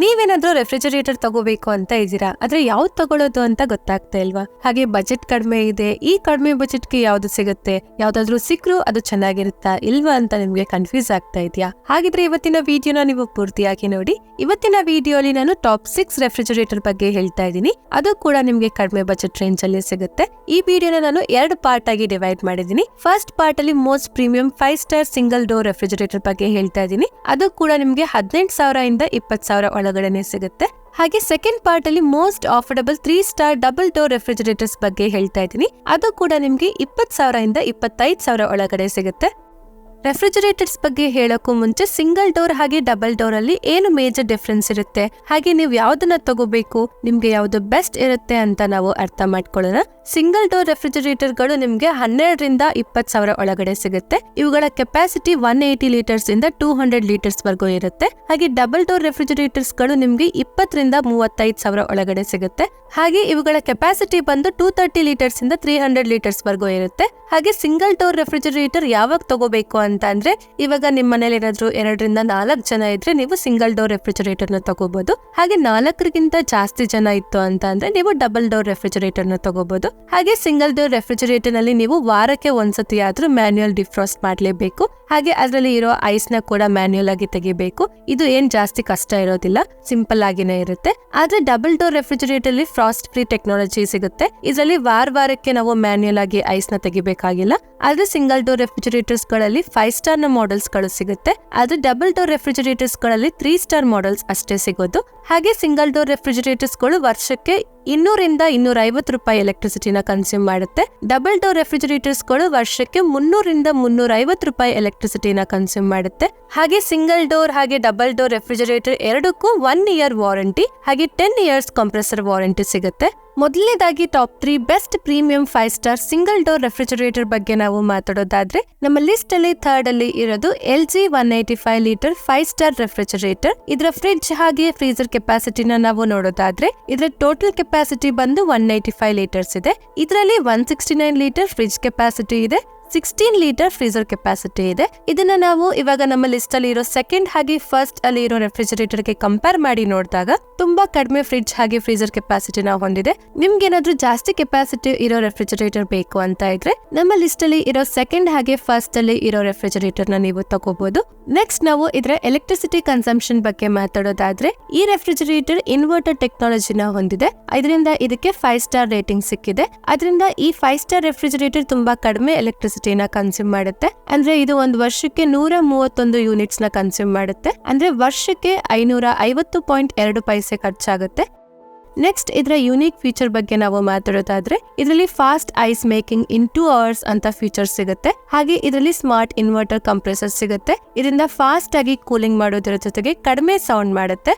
ನೀವೇನಾದ್ರೂ ರೆಫ್ರಿಜರೇಟರ್ ತಗೋಬೇಕು ಅಂತ ಇದ್ದೀರಾ, ಆದ್ರೆ ಯಾವ್ದು ತಗೊಳ್ಳೋದು ಅಂತ ಗೊತ್ತಾಗ್ತಾ ಇಲ್ವಾ? ಹಾಗೆ ಬಜೆಟ್ ಕಡಿಮೆ ಇದೆ, ಈ ಕಡಿಮೆ ಬಜೆಟ್ಗೆ ಯಾವ್ದು ಸಿಗುತ್ತೆ, ಯಾವ್ದಾದ್ರು ಸಿಕ್ರು ಅದು ಚೆನ್ನಾಗಿರುತ್ತಾ ಇಲ್ವಾ ಅಂತ ನಿಮ್ಗೆ ಕನ್ಫ್ಯೂಸ್ ಆಗ್ತಾ ಇದೆಯಾ? ಹಾಗಿದ್ರೆ ಇವತ್ತಿನ ವಿಡಿಯೋನ ನೀವು ಪೂರ್ತಿಯಾಗಿ ನೋಡಿ. ಇವತ್ತಿನ ವಿಡಿಯೋಲಿ ನಾನು ಟಾಪ್ 6 ರೆಫ್ರಿಜರೇಟರ್ ಬಗ್ಗೆ ಹೇಳ್ತಾ ಇದ್ದೀನಿ. ಅದು ಕೂಡ ನಿಮ್ಗೆ ಕಡಿಮೆ ಬಜೆಟ್ ರೇಂಜ್ ಅಲ್ಲಿ ಸಿಗುತ್ತೆ. ಈ ವಿಡಿಯೋನ ನಾನು 2 ಪಾರ್ಟ್ ಆಗಿ ಡಿವೈಡ್ ಮಾಡಿದ್ದೀನಿ. ಫಸ್ಟ್ ಪಾರ್ಟ್ ಅಲ್ಲಿ most premium 5 star single door refrigerator ಬಗ್ಗೆ ಹೇಳ್ತಾ ಇದ್ದೀನಿ. ಅದು ಕೂಡ ನಿಮ್ಗೆ 18,000 ಇಂದ 20,000 ಒಳಗಡೆನೆ ಸಿಗುತ್ತೆ. ಹಾಗೆ ಸೆಕೆಂಡ್ ಪಾರ್ಟ್ ಅಲ್ಲಿ most affordable 3 star double door refrigerators ಬಗ್ಗೆ ಹೇಳ್ತಾ ಇದ್ದೀನಿ. ಅದು ಕೂಡ ನಿಮ್ಗೆ 20,000 ಇಂದ 25,000 ಒಳಗಡೆ ಸಿಗುತ್ತೆ. ರೆಫ್ರಿಜರೇಟರ್ಸ್ ಬಗ್ಗೆ ಹೇಳೋಕ್ಕೂ ಮುಂಚೆ ಸಿಂಗಲ್ ಡೋರ್ ಹಾಗೆ ಡಬಲ್ ಡೋರ್ ಅಲ್ಲಿ ಏನು ಮೇಜರ್ ಡಿಫ್ರೆನ್ಸ್ ಇರುತ್ತೆ, ಹಾಗೆ ನೀವು ಯಾವ್ದನ್ನ ತಗೋಬೇಕು, ನಿಮ್ಗೆ ಯಾವ್ದು ಬೆಸ್ಟ್ ಇರುತ್ತೆ ಅಂತ ನಾವು ಅರ್ಥ ಮಾಡ್ಕೊಳ್ಳೋಣ. ಸಿಂಗಲ್ ಡೋರ್ ರೆಫ್ರಿಜರೇಟರ್ ಗಳು ನಿಮ್ಗೆ 12 ರಿಂದ 20,000 ಒಳಗಡೆ ಸಿಗುತ್ತೆ. ಇವುಗಳ ಕೆಪಾಸಿಟಿ 180 ಲೀಟರ್ಸ್ ಇಂದ 200 ಲೀಟರ್ಸ್ ವರೆಗೂ ಇರುತ್ತೆ. ಹಾಗೆ ಡಬಲ್ ಡೋರ್ ರೆಫ್ರಿಜರೇಟರ್ಸ್ ಗಳು ನಿಮ್ಗೆ 20 ರಿಂದ 35,000 ಒಳಗಡೆ ಸಿಗುತ್ತೆ. ಹಾಗೆ ಇವುಗಳ ಕೆಪಾಸಿಟಿ ಬಂದು 230 ಲೀಟರ್ಸ್ ಇಂದ 300 ಲೀಟರ್ಸ್ ವರೆಗೂ ಇರುತ್ತೆ. ಹಾಗೆ ಸಿಂಗಲ್ ಡೋರ್ ರೆಫ್ರಿಜರೇಟರ್ ಯಾವಾಗ ತಗೋಬೇಕು ಅಂತ ಅಂದ್ರೆ, ಇವಾಗ ನಿಮ್ಮ ಮನೇಲಿ ಏನಾದ್ರು 2 ರಿಂದ 4 ಜನ ಇದ್ರೆ ನೀವು ಸಿಂಗಲ್ ಡೋರ್ ರೆಫ್ರಿಜರೇಟರ್ ನ ತಗೋಬಹುದು. ಹಾಗೆ 4ಗಿಂತ ಜಾಸ್ತಿ ಜನ ಇತ್ತು ಅಂತ ಅಂದ್ರೆ ನೀವು ಡಬಲ್ ಡೋರ್ ರೆಫ್ರಿಜರೇಟರ್ ನ ತಗೋಬಹುದು. ಹಾಗೆ ಸಿಂಗಲ್ ಡೋರ್ ರೆಫ್ರಿಜರೇಟರ್ ನಲ್ಲಿ ನೀವು ವಾರಕ್ಕೆ ಒಂದ್ಸತಿ ಆದ್ರೂ ಮ್ಯಾನ್ಯುಯಲ್ ಡಿಫ್ರಾಸ್ಟ್ ಮಾಡ್ಲೇಬೇಕು. ಹಾಗೆ ಅದರಲ್ಲಿ ಇರೋ ಐಸ್ ನ ಕೂಡ ಮ್ಯಾನ್ಯುಯಲ್ ಆಗಿ ತೆಗಿಬೇಕು. ಇದು ಏನ್ ಜಾಸ್ತಿ ಕಷ್ಟ ಇರೋದಿಲ್ಲ, ಸಿಂಪಲ್ ಆಗಿನೇ ಇರುತ್ತೆ. ಆದ್ರೆ ಡಬಲ್ ಡೋರ್ ರೆಫ್ರಿಜರೇಟರ್ ಅಲ್ಲಿ ಫ್ರಾಸ್ಟ್ ಫ್ರೀ ಟೆಕ್ನಾಲಜಿ ಸಿಗುತ್ತೆ. ಇದರಲ್ಲಿ ವಾರಕ್ಕೆ ನಾವು ಮ್ಯಾನ್ಯುಯಲ್ ಆಗಿ ಐಸ್ ನ ತೆಗಿಬೇಕಾಗಿಲ್ಲ. ಆದ್ರೆ ಸಿಂಗಲ್ ಡೋರ್ ರೆಫ್ರಿಜರೇಟರ್ಸ್ ಗಳಲ್ಲಿ 5 ಸ್ಟಾರ್ ನ ಮಾಡೆಲ್ಸ್ ಗಳು ಸಿಗುತ್ತೆ. ಆದ್ರೆ ಡಬಲ್ ಡೋರ್ ರೆಫ್ರಿಜರೇಟರ್ಸ್ ಗಳಲ್ಲಿ 3 ಸ್ಟಾರ್ ಮಾಡೆಲ್ಸ್ ಅಷ್ಟೇ ಸಿಗೋದು. ಹಾಗೆ ಸಿಂಗಲ್ ಡೋರ್ ರೆಫ್ರಿಜರೇಟರ್ಸ್ ಗಳು ವರ್ಷಕ್ಕೆ 200 ರಿಂದ 250 ರೂಪಾಯಿ ಎಲೆಕ್ಟ್ರಿಸಿಟಿನ ಕನ್ಸ್ಯೂಮ್ ಮಾಡುತ್ತೆ. ಡಬಲ್ ಡೋರ್ ರೆಫ್ರಿಜರೇಟರ್ಸ್ ಗಳು ವರ್ಷಕ್ಕೆ 300 ರಿಂದ 350 ರೂಪಾಯಿ ಎಲೆಕ್ಟ್ರಿಸಿಟಿನ ಕನ್ಸ್ಯೂಮ್ ಮಾಡುತ್ತೆ. ಹಾಗೆ ಸಿಂಗಲ್ ಡೋರ್ ಹಾಗೆ ಡಬಲ್ ಡೋರ್ ರೆಫ್ರಿಜರೇಟರ್ ಎರಡಕ್ಕೂ 1 ಇಯರ್ ವಾರಂಟಿ ಹಾಗೆ 10 ಇಯರ್ಸ್ ಕಂಪ್ರೆಸರ್ ವಾರಂಟಿ ಸಿಗುತ್ತೆ. ಮೊದಲನೇದಾಗಿ top 3 best premium 5 star single door refrigerator ಬಗ್ಗೆ ನಾವು ಮಾತಾಡೋದಾದ್ರೆ, ನಮ್ಮ ಲಿಸ್ಟ್ ಅಲ್ಲಿ 3rd ಅಲ್ಲಿ ಇರೋದು LG 185 ಲೀಟರ್ 5 ಸ್ಟಾರ್ ರೆಫ್ರಿಜರೇಟರ್. ಇದರ ಫ್ರಿಡ್ಜ್ ಹಾಗೆ ಫ್ರೀಜರ್ ಕೆಪಾಸಿಟಿನ ನಾವು ನೋಡೋದಾದ್ರೆ, ಇದರ ಟೋಟಲ್ ಕೆಪಾಸಿಟಿ ಬಂದು 185 ಲೀಟರ್ಸ್ ಇದೆ. ಇದರಲ್ಲಿ 169 ಲೀಟರ್ ಫ್ರಿಡ್ಜ್ ಕೆಪಾಸಿಟಿ ಇದೆ, 16 ಲೀಟರ್ ಫ್ರೀಜರ್ ಕೆಪಾಸಿಟಿ ಇದೆ. ಇದನ್ನ ನಾವು ಇವಾಗ ನಮ್ಮ ಲಿಸ್ಟ್ ಅಲ್ಲಿ ಇರೋ ಸೆಕೆಂಡ್ ಹಾಗೆ ಫಸ್ಟ್ ಅಲ್ಲಿ ಇರೋ ರೆಫ್ರಿಜರೇಟರ್ ಗೆ ಕಂಪೇರ್ ಮಾಡಿ ನೋಡಿದಾಗ ತುಂಬಾ ಕಡಿಮೆ ಫ್ರಿಡ್ಜ್ ಹಾಗೆ ಫ್ರೀಜರ್ ಕೆಪಾಸಿಟಿನ ಹೊಂದಿದೆ. ನಿಮ್ಗೆ ಏನಾದ್ರೂ ಜಾಸ್ತಿ ಕೆಪಾಸಿಟಿ ಇರೋ ರೆಫ್ರಿಜರೇಟರ್ ಬೇಕು ಅಂತ ಇದ್ರೆ ನಮ್ಮ ಲಿಸ್ಟ್ ಅಲ್ಲಿ ಇರೋ ಸೆಕೆಂಡ್ ಹಾಗೆ ಫಸ್ಟ್ ಅಲ್ಲಿ ಇರೋ ರೆಫ್ರಿಜರೇಟರ್ ನ ನೀವು ತಗೋಬಹುದು. ನೆಕ್ಸ್ಟ್ ನಾವು ಇದರ ಎಲೆಕ್ಟ್ರಿಸಿಟಿ ಕನ್ಸಂಪ್ಷನ್ ಬಗ್ಗೆ ಮಾತಾಡೋದಾದ್ರೆ, ಈ ರೆಫ್ರಿಜರೇಟರ್ ಇನ್ವರ್ಟರ್ ಟೆಕ್ನಾಲಜಿನ ಹೊಂದಿದೆ. ಇದರಿಂದ ಇದಕ್ಕೆ 5 ಸ್ಟಾರ್ ರೇಟಿಂಗ್ ಸಿಕ್ಕಿದೆ. ಅದರಿಂದ ಈ 5 ಸ್ಟಾರ್ ರೆಫ್ರಿಜರೇಟರ್ ತುಂಬಾ ಕಡಿಮೆ ಎಲೆಕ್ಟ್ರಿಸಿಟಿನ ಕನ್ಸ್ಯೂಮ್ ಮಾಡುತ್ತೆ. ಅಂದ್ರೆ ಇದು ಒಂದು ವರ್ಷಕ್ಕೆ 131 ಯೂನಿಟ್ಸ್ ನ ಕನ್ಸ್ಯೂಮ್ ಮಾಡುತ್ತೆ. ಅಂದ್ರೆ ವರ್ಷಕ್ಕೆ 550.2 ಪೈಸೆ ಖರ್ಚಾಗುತ್ತೆ. ನೆಕ್ಸ್ಟ್ ಇದರ ಯೂನಿಕ್ ಫೀಚರ್ ಬಗ್ಗೆ ನಾವು ಮಾತಾಡೋದಾದ್ರೆ, ಇದರಲ್ಲಿ ಫಾಸ್ಟ್ ಐಸ್ ಮೇಕಿಂಗ್ ಇನ್ 2 ಅವರ್ಸ್ ಅಂತ ಫೀಚರ್ ಸಿಗುತ್ತೆ. ಹಾಗೆ ಇದರಲ್ಲಿ ಸ್ಮಾರ್ಟ್ ಇನ್ವರ್ಟರ್ ಕಂಪ್ರೆಸರ್ ಸಿಗುತ್ತೆ. ಇದರಿಂದ ಫಾಸ್ಟ್ ಆಗಿ ಕೂಲಿಂಗ್ ಮಾಡೋದರ ಜೊತೆಗೆ ಕಡಿಮೆ ಸೌಂಡ್ ಮಾಡುತ್ತೆ.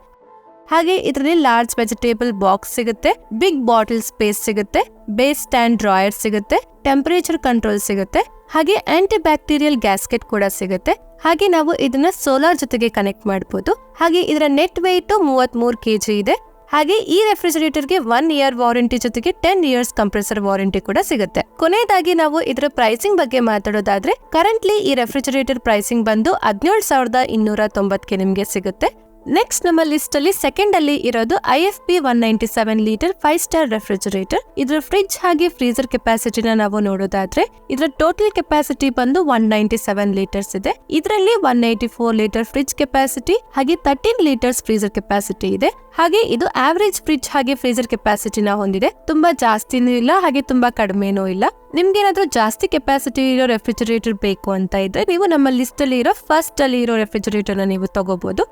ಹಾಗೆ ಇದರಲ್ಲಿ ಲಾರ್ಜ್ ವೆಜಿಟೇಬಲ್ ಬಾಕ್ಸ್ ಸಿಗುತ್ತೆ, ಬಿಗ್ ಬಾಟಲ್ ಸ್ಪೇಸ್ ಸಿಗುತ್ತೆ, ಬೇಸ್ ಸ್ಟ್ಯಾಂಡ್ ಡ್ರಾಯರ್ ಸಿಗುತ್ತೆ, ಟೆಂಪರೇಚರ್ ಕಂಟ್ರೋಲ್ ಸಿಗುತ್ತೆ, ಹಾಗೆ ಆಂಟಿ ಬ್ಯಾಕ್ಟೀರಿಯಲ್ ಗ್ಯಾಸ್ಕೆಟ್ ಕೂಡ ಸಿಗುತ್ತೆ. ಹಾಗೆ ನಾವು ಇದನ್ನ ಸೋಲಾರ್ ಜೊತೆಗೆ ಕನೆಕ್ಟ್ ಮಾಡಬಹುದು. ಹಾಗೆ ಇದರ ನೆಟ್ ವೆಯ್ಟ್ 33 kg ಇದೆ. ಹಾಗೆ ಈ ರೆಫ್ರಿಜರೇಟರ್ಗೆ 1 ಇಯರ್ ವಾರಂಟಿ ಜೊತೆಗೆ 10 ಇಯರ್ಸ್ ಕಂಪ್ರೆಸರ್ ವಾರಂಟಿ ಕೂಡ ಸಿಗುತ್ತೆ. ಕೊನೆಯದಾಗಿ ನಾವು ಇದರ ಪ್ರೈಸಿಂಗ್ ಬಗ್ಗೆ ಮಾತಾಡೋದಾದ್ರೆ, ಕರೆಂಟ್ಲಿ ಈ ರೆಫ್ರಿಜರೇಟರ್ ಪ್ರೈಸಿಂಗ್ ಬಂದು 17,290ಗೆ ನಿಮ್ಗೆ ಸಿಗುತ್ತೆ. ನೆಕ್ಸ್ಟ್ ನಮ್ಮ ಲಿಸ್ಟ್ ಅಲ್ಲಿ ಸೆಕೆಂಡ್ ಅಲ್ಲಿ ಇರೋದು IFP 197 ಲೀಟರ್ 5 ಸ್ಟಾರ್ ರೆಫ್ರಿಜರೇಟರ್. ಇದರ ಫ್ರಿಡ್ಜ್ ಹಾಗೆ ಫ್ರೀಜರ್ ಕೆಪಾಸಿಟಿನ ನಾವು ನೋಡೋದಾದ್ರೆ, ಇದರ ಟೋಟಲ್ ಕೆಪಾಸಿಟಿ ಬಂದು 197 ಲೀಟರ್ಸ್ ಇದೆ. ಇದರಲ್ಲಿ 184 ಲೀಟರ್ ಫ್ರಿಡ್ಜ್ ಕೆಪಾಸಿಟಿ ಹಾಗೆ 13 ಲೀಟರ್ಸ್ ಫ್ರೀಜರ್ ಕೆಪಾಸಿಟಿ ಇದೆ. ಹಾಗೆ ಇದು ಆವರೇಜ್ ಫ್ರಿಡ್ಜ್ ಹಾಗೆ ಫ್ರೀಜರ್ ಕೆಪಾಸಿಟಿನ ಹೊಂದಿದೆ. ತುಂಬಾ ಜಾಸ್ತಿನೂ ಇಲ್ಲ ಹಾಗೆ ತುಂಬಾ ಕಡಿಮೆನೂ ಇಲ್ಲ. ನಿಮ್ಗೇನಾದ್ರೂ ಜಾಸ್ತಿ ಕೆಪಾಸಿಟಿ ಇರೋ ರೆಫ್ರಿಜರೇಟರ್ ಬೇಕು ಅಂತ ಇದ್ರೆ ನೀವು ನಮ್ಮ ಲಿಸ್ಟ್ ಅಲ್ಲಿ ಇರೋ ಫಸ್ಟ್ ಅಲ್ಲಿ ಇರೋ ರೆಫ್ರಿಜರೇಟರ್ ನ ನೀವು ತಗೋಬಹುದು.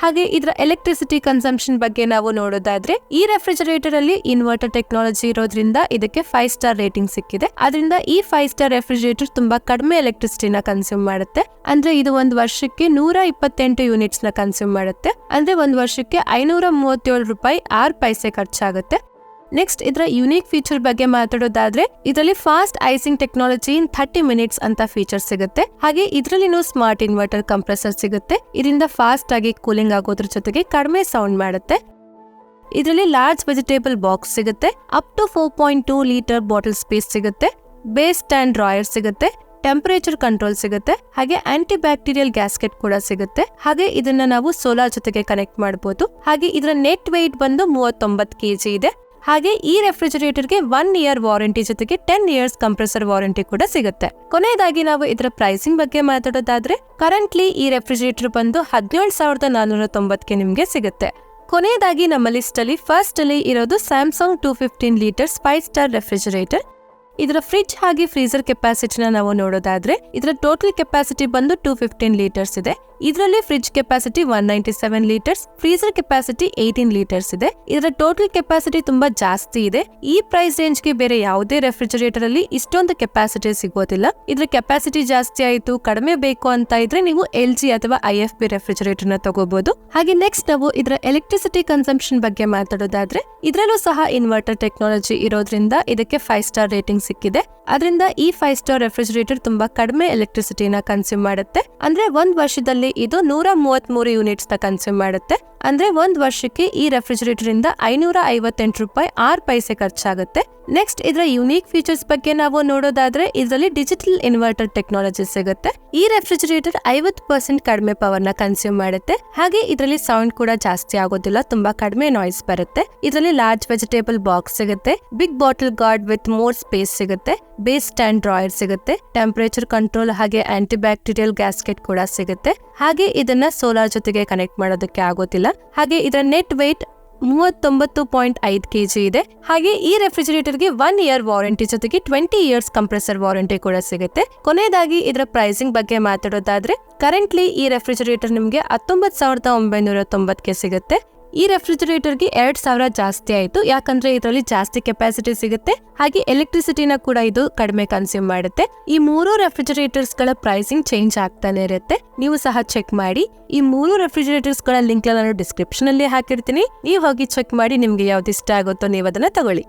ಹಾಗೆ ಇದರ ಎಲೆಕ್ಟ್ರಿಸಿಟಿ ಕನ್ಸಂಪ್ಷನ್ ಬಗ್ಗೆ ನಾವು ನೋಡೋದಾದ್ರೆ, ಈ ರೆಫ್ರಿಜರೇಟರ್ ಅಲ್ಲಿ ಇನ್ವರ್ಟರ್ ಟೆಕ್ನಾಲಜಿ ಇರೋದ್ರಿಂದ ಇದಕ್ಕೆ 5 ಸ್ಟಾರ್ ರೇಟಿಂಗ್ ಸಿಕ್ಕಿದೆ. ಅದರಿಂದ ಈ 5 ಸ್ಟಾರ್ ರೆಫ್ರಿಜರೇಟರ್ ತುಂಬಾ ಕಡಿಮೆ ಎಲೆಕ್ಟ್ರಿಸಿಟಿನ ಕನ್ಸ್ಯೂಮ್ ಮಾಡುತ್ತೆ. ಅಂದ್ರೆ ಇದು ಒಂದು ವರ್ಷಕ್ಕೆ 128 ಯೂನಿಟ್ಸ್ ನ ಕನ್ಸ್ಯೂಮ್ ಮಾಡುತ್ತೆ. ಅಂದ್ರೆ ಒಂದು ವರ್ಷಕ್ಕೆ 537 ರೂಪಾಯಿ 6 ಪೈಸೆ ಖರ್ಚಾಗುತ್ತೆ. ನೆಕ್ಸ್ಟ್ ಇದರ ಯೂನಿಕ್ ಫೀಚರ್ ಬಗ್ಗೆ ಮಾತಾಡೋದಾದ್ರೆ, ಇದರಲ್ಲಿ fast icing technology in 30 minutes ಅಂತ ಫೀಚರ್ ಸಿಗುತ್ತೆ. ಹಾಗೆ ಇದರಲ್ಲಿನೂ ಸ್ಮಾರ್ಟ್ ಇನ್ವರ್ಟರ್ ಕಂಪ್ರೆಸರ್ ಸಿಗುತ್ತೆ. ಇದರಿಂದ ಫಾಸ್ಟ್ ಆಗಿ ಕೂಲಿಂಗ್ ಆಗೋದ್ರ ಜೊತೆಗೆ ಕಡಿಮೆ ಸೌಂಡ್ ಮಾಡುತ್ತೆ. ಇದರಲ್ಲಿ ಲಾರ್ಜ್ ವೆಜಿಟೇಬಲ್ ಬಾಕ್ಸ್ ಸಿಗುತ್ತೆ, up to 4.2 litre bottle space ಸಿಗುತ್ತೆ, ಬೇಸ್ ಸ್ಟ್ಯಾಂಡ್ ಡ್ರಾಯರ್ ಸಿಗುತ್ತೆ, ಟೆಂಪರೇಚರ್ ಕಂಟ್ರೋಲ್ ಸಿಗುತ್ತೆ, ಹಾಗೆ ಆಂಟಿ ಬ್ಯಾಕ್ಟೀರಿಯಲ್ ಗ್ಯಾಸ್ಕೆಟ್ ಕೂಡ ಸಿಗುತ್ತೆ. ಹಾಗೆ ಇದನ್ನ ನಾವು ಸೋಲಾರ್ ಜೊತೆಗೆ ಕನೆಕ್ಟ್ ಮಾಡಬಹುದು. ಹಾಗೆ ಇದರ ನೆಟ್ ವೆಯ್ಟ್ ಬಂದು 39 kg ಇದೆ. ಹಾಗೆ ಈ ರೆಫ್ರಿಜರೇಟರ್ಗೆ 1 year ವಾರಂಟಿ ಜೊತೆಗೆ 10 years ಕಂಪ್ರೆಸರ್ ವಾರಂಟಿ ಕೂಡ ಸಿಗುತ್ತೆ. ಕೊನೆಯದಾಗಿ ನಾವು ಇದರ ಪ್ರೈಸಿಂಗ್ ಬಗ್ಗೆ ಮಾತಾಡೋದಾದ್ರೆ ಕರೆಂಟ್ಲಿ ಈ ರೆಫ್ರಿಜರೇಟರ್ ಬಂದು 17,490ಕ್ಕೆ ನಿಮ್ಗೆ ಸಿಗುತ್ತೆ. ಕೊನೆಯದಾಗಿ ನಮ್ಮ ಲಿಸ್ಟ್ ಅಲ್ಲಿ ಫಸ್ಟ್ ಅಲ್ಲಿ ಇರೋದು ಸ್ಯಾಮ್ಸಂಗ್ 215 ಲೀಟರ್ಸ್ 5 ಸ್ಟಾರ್ ರೆಫ್ರಿಜರೇಟರ್. ಇದರ ಫ್ರಿಡ್ಜ್ ಹಾಗೆ ಫ್ರೀಜರ್ ಕೆಪಾಸಿಟಿನ ನಾವು ನೋಡೋದಾದ್ರೆ ಇದರ ಟೋಟಲ್ ಕೆಪಾಸಿಟಿ ಬಂದು 215 ಲೀಟರ್ಸ್ ಇದೆ. ಇದರಲ್ಲಿ fridge capacity 197 litres, freezer capacity 18 litres ಇದೆ. ಇದರ ಟೋಟಲ್ ಕೆಪಾಸಿಟಿ ತುಂಬಾ ಜಾಸ್ತಿ ಇದೆ. ಈ ಪ್ರೈಸ್ ರೇಂಜ್ ಗೆ ಬೇರೆ ಯಾವುದೇ ರೆಫ್ರಿಜರೇಟರ್ ಅಲ್ಲಿ ಇಷ್ಟೊಂದು ಕೆಪಾಸಿಟಿ ಸಿಗೋದಿಲ್ಲ. ಇದರ ಕೆಪಾಸಿಟಿ ಜಾಸ್ತಿ ಆಯ್ತು, ಕಡಿಮೆ ಬೇಕು ಅಂತ ಇದ್ರೆ ನೀವು LG ಅಥವಾ IFB ರೆಫ್ರಿಜರೇಟರ್ ನ ತಗೋಬಹುದು. ಹಾಗೆ ನೆಕ್ಸ್ಟ್ ನಾವು ಇದರ ಎಲೆಕ್ಟ್ರಿಸಿಟಿ ಕನ್ಸಂಪ್ಷನ್ ಬಗ್ಗೆ ಮಾತಾಡೋದಾದ್ರೆ ಇದರಲ್ಲೂ ಸಹ ಇನ್ವರ್ಟರ್ ಟೆಕ್ನಾಲಜಿ ಇರೋದ್ರಿಂದ ಇದಕ್ಕೆ 5 ಸ್ಟಾರ್ ರೇಟಿಂಗ್ ಸಿಕ್ಕಿದೆ. ಅದರಿಂದ ಈ 5 ಸ್ಟಾರ್ ರೆಫ್ರಿಜರೇಟರ್ ತುಂಬಾ ಕಡಿಮೆ ಎಲೆಕ್ಟ್ರಿಸಿಟಿನ ಕನ್ಸ್ಯೂಮ್ ಮಾಡುತ್ತೆ. ಅಂದ್ರೆ ಒಂದ್ ವರ್ಷದಲ್ಲಿ ಇದು 133 ಯೂನಿಟ್ಸ್ ನ ಕನ್ಸ್ಯೂಮ್ ಮಾಡುತ್ತೆ. ಅಂದ್ರೆ ಒಂದ್ ವರ್ಷಕ್ಕೆ ಈ ರೆಫ್ರಿಜರೇಟರ್ ಇಂದ 558 ರೂಪಾಯಿ 6 ಪೈಸೆ ಖರ್ಚಾಗುತ್ತೆ. ನೆಕ್ಸ್ಟ್ ಇದರ ಯುನೀಕ್ ಫೀಚರ್ಸ್ ಬಗ್ಗೆ ನಾವು ನೋಡೋದಾದ್ರೆ ಇದರಲ್ಲಿ ಡಿಜಿಟಲ್ ಇನ್ವರ್ಟರ್ ಟೆಕ್ನಾಲಜಿ ಸಿಗುತ್ತೆ. ಈ ರೆಫ್ರಿಜರೇಟರ್ 50% ಕಡಿಮೆ ಪವರ್ ನ ಕನ್ಸ್ಯೂಮ್ ಮಾಡುತ್ತೆ. ಹಾಗೆ ಇದರಲ್ಲಿ ಸೌಂಡ್ ಕೂಡ ಜಾಸ್ತಿ ಆಗೋದಿಲ್ಲ, ತುಂಬಾ ಕಡಿಮೆ ನಾಯ್ಸ್ ಬರುತ್ತೆ. ಇದರಲ್ಲಿ ಲಾರ್ಜ್ ವೆಜಿಟೇಬಲ್ ಬಾಕ್ಸ್ ಸಿಗುತ್ತೆ, big bottle guard with more space ಸಿಗುತ್ತೆ, ಬೇಸ್ ಸ್ಟ್ಯಾಂಡ್ ಡ್ರಾಯರ್ ಸಿಗುತ್ತೆ, ಟೆಂಪರೇಚರ್ ಕಂಟ್ರೋಲ್ ಹಾಗೆ ಆಂಟಿ ಬ್ಯಾಕ್ಟೀರಿಯಲ್ ಗ್ಯಾಸ್ಕೆಟ್ ಕೂಡ ಸಿಗುತ್ತೆ. ಹಾಗೆ ಇದನ್ನ ಸೋಲಾರ್ ಜೊತೆಗೆ ಕನೆಕ್ಟ್ ಮಾಡೋದಕ್ಕೆ ಆಗೋದಿಲ್ಲ. ಹಾಗೆ ಇದರ ನೆಟ್ ವೆಯ್ಟ್ 39.5 kg ಇದೆ. ಹಾಗೆ ಈ ರೆಫ್ರಿಜರೇಟರ್ಗೆ 1 year ವಾರಂಟಿ ಜೊತೆಗೆ 20 years ಕಂಪ್ರೆಸರ್ ವಾರಂಟಿ ಕೂಡ ಸಿಗುತ್ತೆ. ಕೊನೆಯದಾಗಿ ಇದರ ಪ್ರೈಸಿಂಗ್ ಬಗ್ಗೆ ಮಾತಾಡೋದಾದ್ರೆ ಕರೆಂಟ್ಲಿ ಈ ರೆಫ್ರಿಜರೇಟರ್ ನಿಮ್ಗೆ 19,990ಕ್ಕೆ ಸಿಗುತ್ತೆ. ಈ ರೆಫ್ರಿಜರೇಟರ್ಗೆ 2,000 ಜಾಸ್ತಿ ಆಯ್ತು, ಯಾಕಂದ್ರೆ ಇದರಲ್ಲಿ ಜಾಸ್ತಿ ಕೆಪಾಸಿಟಿ ಸಿಗುತ್ತೆ. ಹಾಗೆ ಎಲೆಕ್ಟ್ರಿಸಿಟಿನ ಕೂಡ ಇದು ಕಡಿಮೆ ಕನ್ಸ್ಯೂಮ್ ಮಾಡುತ್ತೆ. ಈ 3 ರೆಫ್ರಿಜರೇಟರ್ಸ್ ಗಳ ಪ್ರೈಸಿಂಗ್ ಚೇಂಜ್ ಆಗ್ತಾನೆ ಇರುತ್ತೆ, ನೀವು ಸಹ ಚೆಕ್ ಮಾಡಿ. ಈ 3 ರೆಫ್ರಿಜರೇಟರ್ಸ್ ಗಳ ಲಿಂಕ್ ನಾನು ಡಿಸ್ಕ್ರಿಪ್ಷನ್ ಅಲ್ಲಿ ಹಾಕಿರ್ತೀನಿ, ನೀವು ಹೋಗಿ ಚೆಕ್ ಮಾಡಿ, ನಿಮ್ಗೆ ಯಾವ್ದು ಇಷ್ಟ ಆಗುತ್ತೋ ನೀವು ಅದನ್ನ ತಗೊಳ್ಳಿ.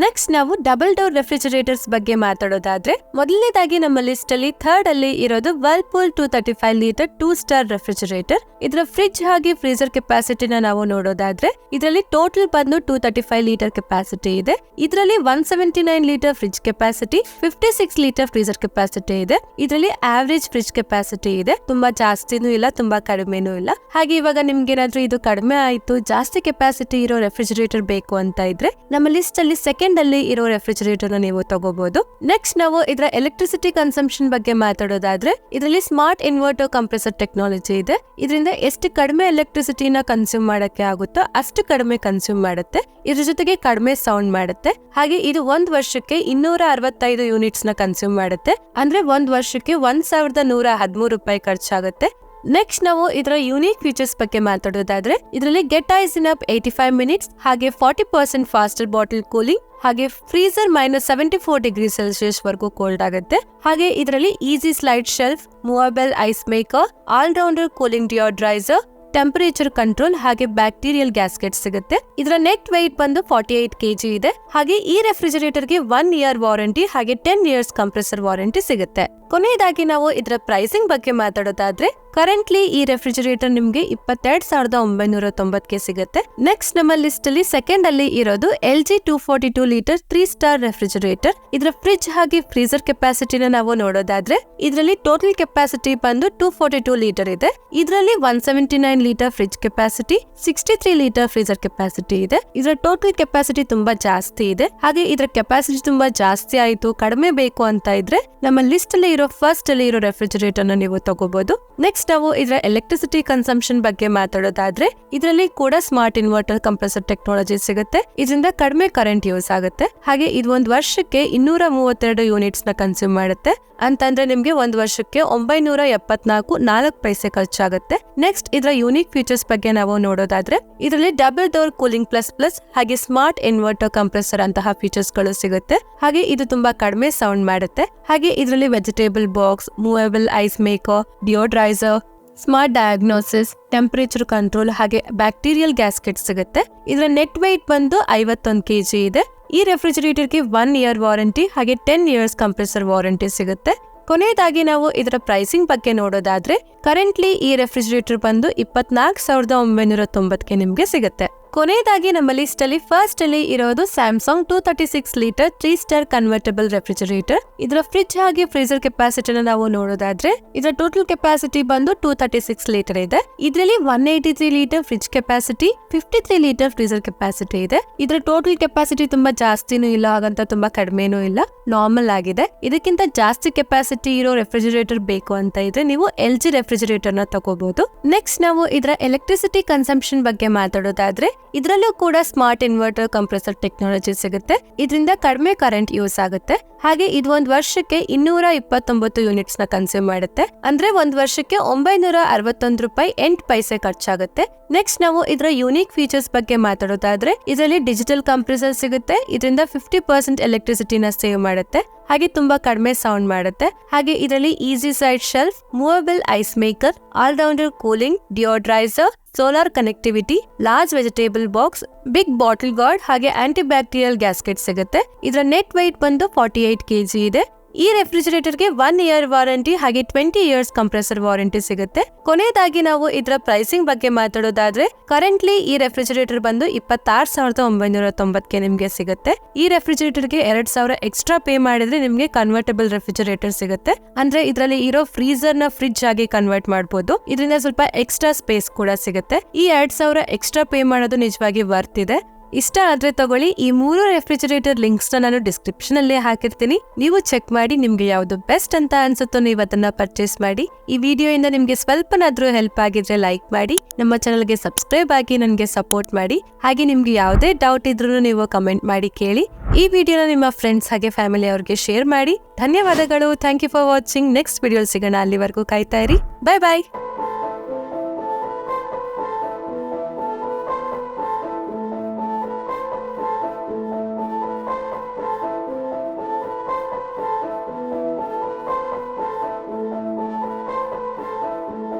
ನೆಕ್ಸ್ಟ್ ನಾವು ಡಬಲ್ ಡೋರ್ ರೆಫ್ರಿಜರೇಟರ್ಸ್ ಬಗ್ಗೆ ಮಾತಾಡೋದಾದ್ರೆ ಮೊದಲನೇದಾಗಿ ನಮ್ಮ ಲಿಸ್ಟ್ ಅಲ್ಲಿ ಥರ್ಡ್ ಅಲ್ಲಿ ಇರೋದು whirlpool 235 ಲೀಟರ್ 2 ಸ್ಟಾರ್ ರೆಫ್ರಿಜರೇಟರ್. ಇದರ ಫ್ರಿಡ್ಜ್ ಹಾಗೆ ಫ್ರೀಜರ್ ಕೆಪಾಸಿಟಿನ ನಾವು ನೋಡೋದಾದ್ರೆ ಇದರಲ್ಲಿ ಟೋಟಲ್ ಬಂದು 235 ಲೀಟರ್ ಕೆಪಾಸಿಟಿ ಇದೆ. ಇದರಲ್ಲಿ 179 litre fridge capacity, 56 litre freezer capacity ಇದೆ. ಇದರಲ್ಲಿ ಆವರೇಜ್ ಫ್ರಿಡ್ಜ್ ಕೆಪಾಸಿಟಿ ಇದೆ, ತುಂಬಾ ಜಾಸ್ತಿನೂ ಇಲ್ಲ, ತುಂಬಾ ಕಡಿಮೆನೂ ಇಲ್ಲ. ಹಾಗೆ ಇವಾಗ ನಿಮ್ಗೆ ಏನಾದ್ರೂ ಇದು ಕಡಿಮೆ ಆಯ್ತು, ಜಾಸ್ತಿ ಕೆಪಾಸಿಟಿ ಇರೋ ರೆಫ್ರಿಜರೇಟರ್ ಬೇಕು ಅಂತ ಇದ್ರೆ ನಮ್ಮ ಲಿಸ್ಟ್ ಅಲ್ಲಿ ಸೆಕೆಂಡ್ ಅಲ್ಲಿ ಇರೋ ರೆಫ್ರಿಜರೇಟರ್ ನೀವು ತಗೋಬಹುದು. ನೆಕ್ಸ್ಟ್ ನಾವು ಇದರ ಎಲೆಕ್ಟ್ರಿಸಿಟಿ ಕನ್ಸಂಪ್ಷನ್ ಬಗ್ಗೆ ಮಾತಾಡೋದಾದ್ರೆ ಇದರಲ್ಲಿ ಸ್ಮಾರ್ಟ್ ಇನ್ವರ್ಟರ್ ಕಂಪ್ರೆಸರ್ ಟೆಕ್ನಾಲಜಿ ಇದೆ. ಇದರಿಂದ ಎಷ್ಟು ಕಡಿಮೆ ಎಲೆಕ್ಟ್ರಿಸಿಟಿನ ಕನ್ಸ್ಯೂಮ್ ಮಾಡಕ್ಕೆ ಆಗುತ್ತೋ ಅಷ್ಟು ಕಡಿಮೆ ಕನ್ಸ್ಯೂಮ್ ಮಾಡುತ್ತೆ. ಇದ್ರ ಜೊತೆಗೆ ಕಡಿಮೆ ಸೌಂಡ್ ಮಾಡುತ್ತೆ. ಹಾಗೆ ಇದು ಒಂದ್ ವರ್ಷಕ್ಕೆ 265 ಯೂನಿಟ್ಸ್ ನ ಕನ್ಸ್ಯೂಮ್ ಮಾಡುತ್ತೆ. ಅಂದ್ರೆ ಒಂದ್ ವರ್ಷಕ್ಕೆ 1,113 ರೂಪಾಯಿ ಖರ್ಚಾಗುತ್ತೆ. ನೆಕ್ಸ್ಟ್ ನಾವು ಇದರ ಯೂನಿಕ್ ಫೀಚರ್ಸ್ ಬಗ್ಗೆ ಮಾತಾಡೋದಾದ್ರೆ ಇದರಲ್ಲಿ get ice in up 85 minutes, ಹಾಗೆ 40% ಫಾಸ್ಟರ್ ಬಾಟಲ್ ಕೂಲಿಂಗ್, ಹಾಗೆ ಫ್ರೀಜರ್ -74°C ವರೆಗೂ ಕೋಲ್ಡ್ ಆಗುತ್ತೆ. ಹಾಗೆ ಇದರಲ್ಲಿ easy slide shelf, movable ice maker, all rounder cooling deodorizer, temperature control ಹಾಗೆ ಬ್ಯಾಕ್ಟೀರಿಯಲ್ ಗ್ಯಾಸ್ಕೆಟ್ ಸಿಗುತ್ತೆ. ಇದರ ನೆಟ್ ವೆಯ್ಟ್ ಬಂದು 48 kg ಇದೆ. ಹಾಗೆ ಈ ರೆಫ್ರಿಜರೇಟರ್ಗೆ 1 year ವಾರಂಟಿ ಹಾಗೆ 10 years ಕಂಪ್ರೆಸರ್ ವಾರಂಟಿ ಸಿಗುತ್ತೆ. ಕೊನೆಯದಾಗಿ ನಾವು ಇದರ ಪ್ರೈಸಿಂಗ್ ಬಗ್ಗೆ ಮಾತಾಡೋದಾದ್ರೆ ಕರೆಂಟ್ಲಿ ಈ ರೆಫ್ರಿಜರೇಟರ್ ನಿಮ್ಗೆ 22,990ಕ್ಕೆ ಸಿಗುತ್ತೆ. ನೆಕ್ಸ್ಟ್ ನಮ್ಮ ಲಿಸ್ಟ್ ಅಲ್ಲಿ ಸೆಕೆಂಡ್ ಅಲ್ಲಿ ಇರೋದು LG 242 ಲೀಟರ್ 3 ಸ್ಟಾರ್ ರೆಫ್ರಿಜರೇಟರ್. ಇದರ ಫ್ರಿಡ್ಜ್ ಹಾಗೆ ಫ್ರೀಜರ್ ಕೆಪಾಸಿಟಿನ ನಾವು ನೋಡೋದಾದ್ರೆ ಇದರಲ್ಲಿ ಟೋಟಲ್ ಕೆಪಾಸಿಟಿ ಬಂದು 242 ಲೀಟರ್ ಇದೆ. ಇದರಲ್ಲಿ 179 litre fridge capacity, 63 litre freezer capacity ಇದೆ. ಇದರ ಟೋಟಲ್ ಕೆಪಾಸಿಟಿ ತುಂಬಾ ಜಾಸ್ತಿ ಇದೆ. ಹಾಗೆ ಇದರ ಕೆಪಾಸಿಟಿ ತುಂಬಾ ಜಾಸ್ತಿ ಆಯ್ತು, ಕಡಿಮೆ ಬೇಕು ಅಂತ ಇದ್ರೆ ನಮ್ಮ ಲಿಸ್ಟ್ ಅಲ್ಲಿ ಇರೋ ಫಸ್ಟ್ ಅಲ್ಲಿ ಇರೋ ರೆಫ್ರಿಜರೇಟರ್ ನೀವು ತಗೋಬಹುದು. ನೆಕ್ಸ್ಟ್ ನಾವು ಇದರ ಎಲೆಕ್ಟ್ರಿಸಿಟಿ ಕನ್ಸಂಪ್ಷನ್ ಬಗ್ಗೆ ಮಾತಾಡೋದಾದ್ರೆ ಇದರಲ್ಲಿ ಕೂಡ ಸ್ಮಾರ್ಟ್ ಇನ್ವರ್ಟರ್ ಕಂಪ್ರೆಸರ್ ಟೆಕ್ನಾಲಜಿ ಸಿಗುತ್ತೆ. ಇದರಿಂದ ಕಡಿಮೆ ಕರೆಂಟ್ ಯೂಸ್ ಆಗುತ್ತೆ. ಹಾಗೆ ಇದು ಒಂದ್ ವರ್ಷಕ್ಕೆ 232 ಯೂನಿಟ್ಸ್ ನ ಕನ್ಸ್ಯೂಮ್ ಮಾಡುತ್ತೆ. ಅಂತಂದ್ರೆ ನಿಮ್ಗೆ ಒಂದ್ ವರ್ಷಕ್ಕೆ 974 ಪೈಸೆ ಖರ್ಚಾಗುತ್ತೆ. ನೆಕ್ಸ್ಟ್ ಇದರ ಯೂನಿಕ್ ಫೀಚರ್ಸ್ ಬಗ್ಗೆ ನಾವು ನೋಡೋದಾದ್ರೆ ಇದರಲ್ಲಿ ಡಬಲ್ ಡೋರ್ ಕೂಲಿಂಗ್ ಪ್ಲಸ್ ಹಾಗೆ ಸ್ಮಾರ್ಟ್ ಇನ್ವರ್ಟರ್ ಕಂಪ್ರೆಸರ್ ಅಂತಹ ಫೀಚರ್ಸ್ ಗಳು ಸಿಗುತ್ತೆ. ಹಾಗೆ ಇದು ತುಂಬಾ ಕಡಿಮೆ ಸೌಂಡ್ ಮಾಡುತ್ತೆ. ಹಾಗೆ ಇದರಲ್ಲಿ vegetable box, movable ice maker, deodorizer, smart diagnosis, temperature control ಹಾಗೆ ಬ್ಯಾಕ್ಟೀರಿಯಲ್ ಗ್ಯಾಸ್ಕೆಟ್ ಸಿಗುತ್ತೆ. ಇದರ ನೆಟ್ ವೆಯ್ಟ್ ಬಂದು 51 kg ಇದೆ. ಈ ರೆಫ್ರಿಜರೇಟರ್ಗೆ 1 year ವಾರಂಟಿ ಹಾಗೆ 10 years ಕಂಪ್ರೆಸರ್ ವಾರಂಟಿ ಸಿಗುತ್ತೆ. ಕೊನೆಯದಾಗಿ ನಾವು ಇದರ ಪ್ರೈಸಿಂಗ್ ಬಗ್ಗೆ ನೋಡೋದಾದ್ರೆ ಕರೆಂಟ್ಲಿ ಈ ರೆಫ್ರಿಜರೇಟರ್ ಬಂದು 24,990ಕ್ಕೆ ನಿಮ್ಗೆ ಸಿಗುತ್ತೆ. ಕೊನೆಯದಾಗಿ ನಮ್ಮ ಲಿಸ್ಟ್ ಅಲ್ಲಿ ಫಸ್ಟ್ ಅಲ್ಲಿ ಇರೋದು Samsung 236 litre 3 star convertible refrigerator. ಇದರ ಫ್ರಿಡ್ಜ್ ಹಾಗೆ ಫ್ರೀಜರ್ ಕೆಪಾಸಿಟಿನ ನಾವು ನೋಡೋದಾದ್ರೆ ಇದರ ಟೋಟಲ್ ಕೆಪಾಸಿಟಿ ಬಂದು 236 ಲೀಟರ್ ಇದೆ. ಇದರಲ್ಲಿ 183 litre fridge capacity, 53 litre freezer capacity ಇದೆ. ಇದರ ಟೋಟಲ್ ಕೆಪಾಸಿಟಿ ತುಂಬಾ ಜಾಸ್ತಿನೂ ಇಲ್ಲ, ಹಾಗಂತ ತುಂಬಾ ಕಡಿಮೆನೂ ಇಲ್ಲ, ನಾರ್ಮಲ್ ಆಗಿದೆ. ಇದಕ್ಕಿಂತ ಜಾಸ್ತಿ ಕೆಪಾಸಿಟಿ ಇರೋ ರೆಫ್ರಿಜರೇಟರ್ ಬೇಕು ಅಂತ ಇದ್ರೆ ನೀವು LG ರೆಫ್ರಿಜರೇಟರ್ ನ ತಗೋಬಹುದು. ನೆಕ್ಸ್ಟ್ ನಾವು ಇದರ ಎಲೆಕ್ಟ್ರಿಸಿಟಿ ಕನ್ಸಂಪ್ಷನ್ ಬಗ್ಗೆ ಮಾತಾಡೋದಾದ್ರೆ ಇದರಲ್ಲೂ ಕೂಡ ಸ್ಮಾರ್ಟ್ ಇನ್ವರ್ಟರ್ ಕಂಪ್ರೆಸರ್ ಟೆಕ್ನಾಲಜಿ ಸಿಗುತ್ತೆ. ಇದರಿಂದ ಕಡಿಮೆ ಕರೆಂಟ್ ಯೂಸ್ ಆಗುತ್ತೆ. ಹಾಗೆ ಇದು ಒಂದ್ ವರ್ಷಕ್ಕೆ 229 ಯೂನಿಟ್ಸ್ ನ ಕನ್ಸ್ಯೂಮ್ ಮಾಡುತ್ತೆ. ಅಂದ್ರೆ ಒಂದ್ ವರ್ಷಕ್ಕೆ 961 ರೂಪಾಯಿ 8 ಪೈಸೆ ಖರ್ಚಾಗುತ್ತೆ. ನೆಕ್ಸ್ಟ್ ನಾವು ಇದರ ಯೂನಿಕ್ ಫೀಚರ್ಸ್ ಬಗ್ಗೆ ಮಾತಾಡೋದಾದ್ರೆ ಇದರಲ್ಲಿ ಡಿಜಿಟಲ್ ಕಂಪ್ರೆಸರ್ ಸಿಗುತ್ತೆ. ಇದರಿಂದ 50% ಎಲೆಕ್ಟ್ರಿಸಿಟಿನ ಸೇವ್ ಮಾಡುತ್ತೆ. ಹಾಗೆ ತುಂಬಾ ಕಡಿಮೆ ಸೌಂಡ್ ಮಾಡುತ್ತೆ. ಹಾಗೆ ಇದರಲ್ಲಿ easy side shelf, movable ice maker, all rounder cooling, deodorizer, solar connectivity, large vegetable box, big bottle guard ಹಾಗೆ ಆಂಟಿ ಬ್ಯಾಕ್ಟೀರಿಯಲ್ ಗ್ಯಾಸ್ಕೆಟ್ ಸಿಗುತ್ತೆ. ಇದರ ನೆಟ್ weight ಬಂದು 48 kg ಇದೆ. ಈ ರೆಫ್ರಿಜರೇಟರ್ಗೆ 1 ಇಯರ್ ವಾರಂಟಿ ಹಾಗೆ 20 ಇಯರ್ಸ್ ಕಂಪ್ರೆಸರ್ ವಾರಂಟಿ ಸಿಗುತ್ತೆ. ಕೊನೆಯದಾಗಿ ನಾವು ಇದರ ಪ್ರೈಸಿಂಗ್ ಬಗ್ಗೆ ಮಾತಾಡೋದಾದ್ರೆ ಕರೆಂಟ್ಲಿ ಈ ರೆಫ್ರಿಜರೇಟರ್ ಬಂದು 26,990ಕ್ಕೆ ನಿಮ್ಗೆ ಸಿಗುತ್ತೆ. ಈ ರೆಫ್ರಿಜರೇಟರ್ಗೆ 2,000 ಎಕ್ಸ್ಟ್ರಾ ಪೇ ಮಾಡಿದ್ರೆ ನಿಮ್ಗೆ ಕನ್ವರ್ಟಬಲ್ ರೆಫ್ರಿಜರೇಟರ್ ಸಿಗುತ್ತೆ. ಅಂದ್ರೆ ಇದರಲ್ಲಿ ಇರೋ ಫ್ರೀಜರ್ ನ ಫ್ರಿಡ್ಜ್ ಆಗಿ ಕನ್ವರ್ಟ್ ಮಾಡಬಹುದು. ಇದರಿಂದ ಸ್ವಲ್ಪ ಎಕ್ಸ್ಟ್ರಾ ಸ್ಪೇಸ್ ಕೂಡ ಸಿಗುತ್ತೆ. ಈ 2,000 ಎಕ್ಸ್ಟ್ರಾ ಪೇ ಮಾಡೋದು ನಿಜವಾಗಿ ವರ್ತ್ ಇದೆ. ಇಷ್ಟ ಆದ್ರೆ ತಗೊಳ್ಳಿ. ಈ 3 ರೆಫ್ರಿಜರೇಟರ್ ಲಿಂಕ್ಸ್ ನಾನು ಡಿಸ್ಕ್ರಿಪ್ಷನ್ ಅಲ್ಲೇ ಹಾಕಿರ್ತೀನಿ. ನೀವು ಚೆಕ್ ಮಾಡಿ ನಿಮ್ಗೆ ಯಾವ್ದು ಬೆಸ್ಟ್ ಅಂತ ಅನ್ಸುತ್ತೋ ನೀವು ಅದನ್ನ ಪರ್ಚೇಸ್ ಮಾಡಿ. ಈ ವಿಡಿಯೋ ಇಂದ ನಿಮ್ಗೆ ಸ್ವಲ್ಪನಾದ್ರೂ ಹೆಲ್ಪ್ ಆಗಿದ್ರೆ ಲೈಕ್ ಮಾಡಿ, ನಮ್ಮ ಚಾನಲ್ಗೆ ಸಬ್ಸ್ಕ್ರೈಬ್ ಆಗಿ ನನಗೆ ಸಪೋರ್ಟ್ ಮಾಡಿ. ಹಾಗೆ ನಿಮ್ಗೆ ಯಾವುದೇ ಡೌಟ್ ಇದ್ರೂ ನೀವು ಕಮೆಂಟ್ ಮಾಡಿ ಕೇಳಿ. ಈ ವಿಡಿಯೋನ ನಿಮ್ಮ ಫ್ರೆಂಡ್ಸ್ ಹಾಗೆ ಫ್ಯಾಮಿಲಿ ಅವ್ರಿಗೆ ಶೇರ್ ಮಾಡಿ. ಧನ್ಯವಾದಗಳು. Thank you for watching. Next video ಸಿಗೋಣ. ಅಲ್ಲಿವರೆಗೂ ಕಾಯ್ತಾ ಇರಿ. ಬಾಯ್ ಬಾಯ್.